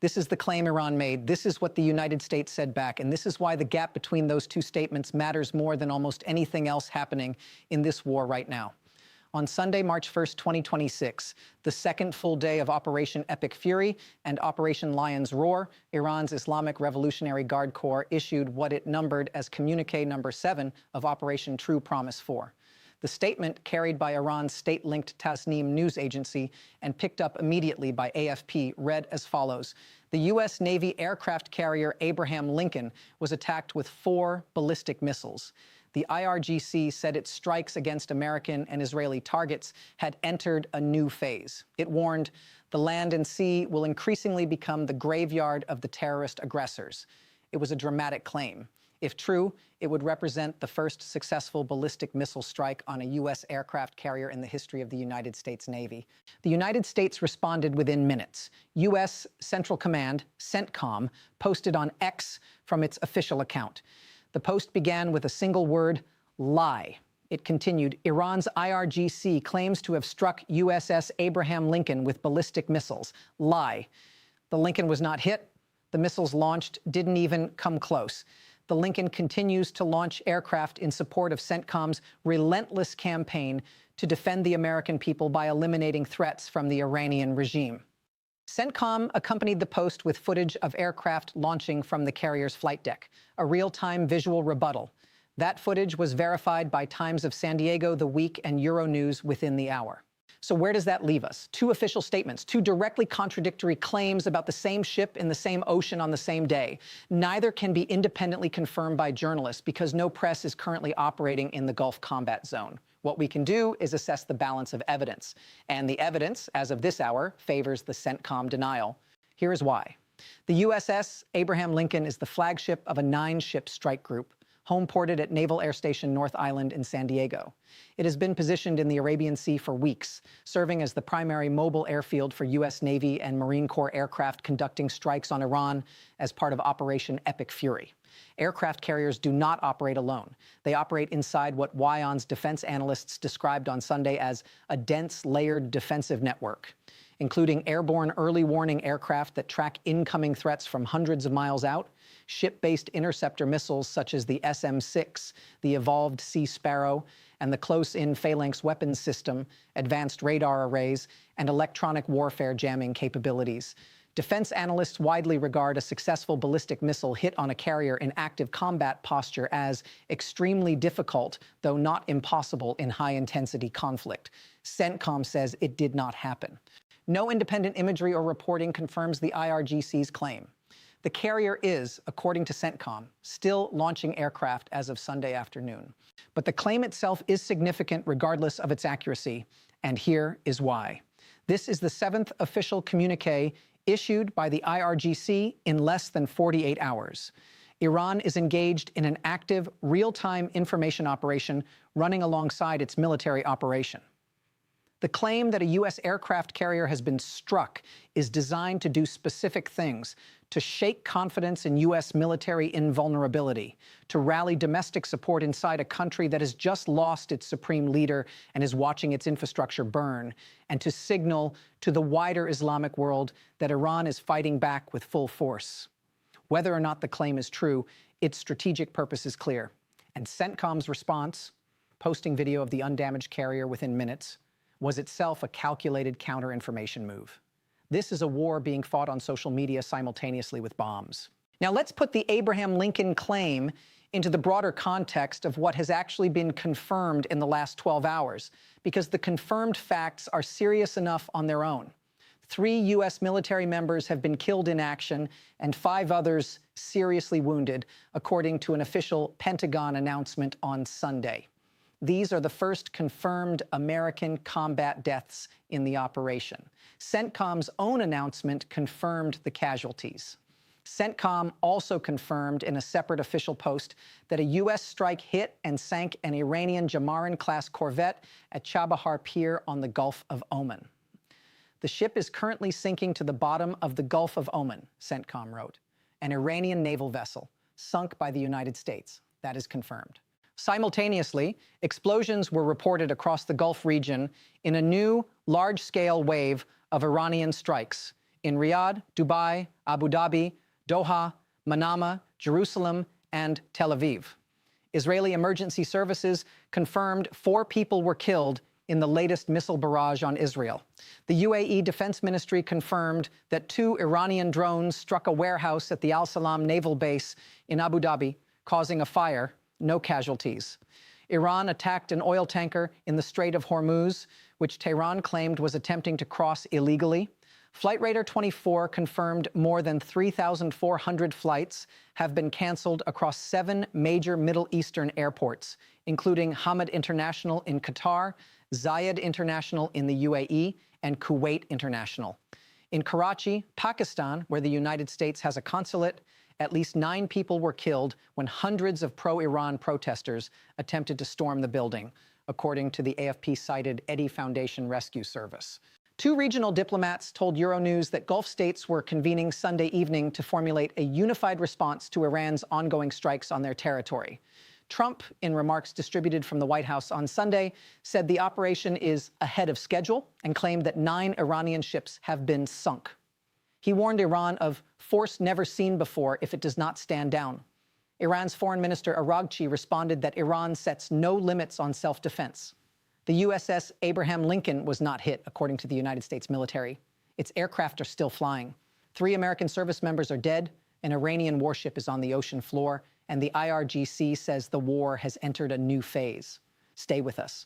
This is the claim Iran made. This is what the United States said back. And this is why the gap between those two statements matters more than almost anything else happening in this war right now. On Sunday, March 1st, 2026, the second full day of Operation Epic Fury and Operation Lion's Roar, Iran's Islamic Revolutionary Guard Corps issued what it numbered as Communiqué No. 7 of Operation True Promise 4. The statement, carried by Iran's state-linked Tasnim News Agency and picked up immediately by AFP, read as follows. The U.S. Navy aircraft carrier Abraham Lincoln was attacked with 4 ballistic missiles. The IRGC said its strikes against American and Israeli targets had entered a new phase. It warned, the land and sea will increasingly become the graveyard of the terrorist aggressors. It was a dramatic claim. If true, it would represent the first successful ballistic missile strike on a U.S. aircraft carrier in the history of the United States Navy. The United States responded within minutes. U.S. Central Command, CENTCOM, posted on X from its official account. The post began with a single word, lie. It continued, Iran's IRGC claims to have struck USS Abraham Lincoln with ballistic missiles. Lie. The Lincoln was not hit. The missiles launched didn't even come close. The Lincoln continues to launch aircraft in support of CENTCOM's relentless campaign to defend the American people by eliminating threats from the Iranian regime. CENTCOM accompanied the post with footage of aircraft launching from the carrier's flight deck, a real-time visual rebuttal. That footage was verified by Times of San Diego, The Week, and Euronews within the hour. So where does that leave us? 2 official statements, 2 directly contradictory claims about the same ship in the same ocean on the same day. Neither can be independently confirmed by journalists because no press is currently operating in the Gulf combat zone. What we can do is assess the balance of evidence. And the evidence, as of this hour, favors the CENTCOM denial. Here is why. The USS Abraham Lincoln is the flagship of a 9-ship strike group, home-ported at Naval Air Station North Island in San Diego. It has been positioned in the Arabian Sea for weeks, serving as the primary mobile airfield for U.S. Navy and Marine Corps aircraft conducting strikes on Iran as part of Operation Epic Fury. Aircraft carriers do not operate alone. They operate inside what WION's defense analysts described on Sunday as a dense, layered defensive network, including airborne early warning aircraft that track incoming threats from hundreds of miles out, ship-based interceptor missiles such as the SM-6, the evolved Sea Sparrow, and the close-in phalanx weapons system, advanced radar arrays, and electronic warfare jamming capabilities. Defense analysts widely regard a successful ballistic missile hit on a carrier in active combat posture as extremely difficult, though not impossible, in high-intensity conflict. CENTCOM says it did not happen. No independent imagery or reporting confirms the IRGC's claim. The carrier is, according to CENTCOM, still launching aircraft as of Sunday afternoon. But the claim itself is significant regardless of its accuracy, and here is why. This is the 7th official communiqué issued by the IRGC in less than 48 hours. Iran is engaged in an active, real-time information operation running alongside its military operation. The claim that a U.S. aircraft carrier has been struck is designed to do specific things, to shake confidence in U.S. military invulnerability, to rally domestic support inside a country that has just lost its supreme leader and is watching its infrastructure burn, and to signal to the wider Islamic world that Iran is fighting back with full force. Whether or not the claim is true, its strategic purpose is clear. And CENTCOM's response, posting video of the undamaged carrier within minutes, was itself a calculated counter-information move. This is a war being fought on social media simultaneously with bombs. Now let's put the Abraham Lincoln claim into the broader context of what has actually been confirmed in the last 12 hours, because the confirmed facts are serious enough on their own. 3 U.S. military members have been killed in action and 5 others seriously wounded, according to an official Pentagon announcement on Sunday. These are the first confirmed American combat deaths in the operation. CENTCOM's own announcement confirmed the casualties. CENTCOM also confirmed in a separate official post that a U.S. strike hit and sank an Iranian Jamaran-class corvette at Chabahar Pier on the Gulf of Oman. The ship is currently sinking to the bottom of the Gulf of Oman, CENTCOM wrote, an Iranian naval vessel sunk by the United States. That is confirmed. Simultaneously, explosions were reported across the Gulf region in a new, large-scale wave of Iranian strikes, in Riyadh, Dubai, Abu Dhabi, Doha, Manama, Jerusalem, and Tel Aviv. Israeli emergency services confirmed 4 people were killed in the latest missile barrage on Israel. The UAE Defense Ministry confirmed that 2 Iranian drones struck a warehouse at the Al Salam naval base in Abu Dhabi, causing a fire. No casualties. Iran attacked an oil tanker in the Strait of Hormuz, which Tehran claimed was attempting to cross illegally. Flight Radar 24 confirmed more than 3,400 flights have been canceled across 7 major Middle Eastern airports, including Hamad International in Qatar, Zayed International in the UAE, and Kuwait International. In Karachi, Pakistan, where the United States has a consulate, at least 9 people were killed when hundreds of pro-Iran protesters attempted to storm the building, according to the AFP-cited Eddy Foundation Rescue Service. 2 regional diplomats told Euronews that Gulf states were convening Sunday evening to formulate a unified response to Iran's ongoing strikes on their territory. Trump, in remarks distributed from the White House on Sunday, said the operation is ahead of schedule and claimed that 9 Iranian ships have been sunk. He warned Iran of force never seen before if it does not stand down. Iran's Foreign Minister IRGC responded that Iran sets no limits on self-defense. The USS Abraham Lincoln was not hit, according to the United States military. Its aircraft are still flying. 3 American service members are dead, an Iranian warship is on the ocean floor, and the IRGC says the war has entered a new phase. Stay with us.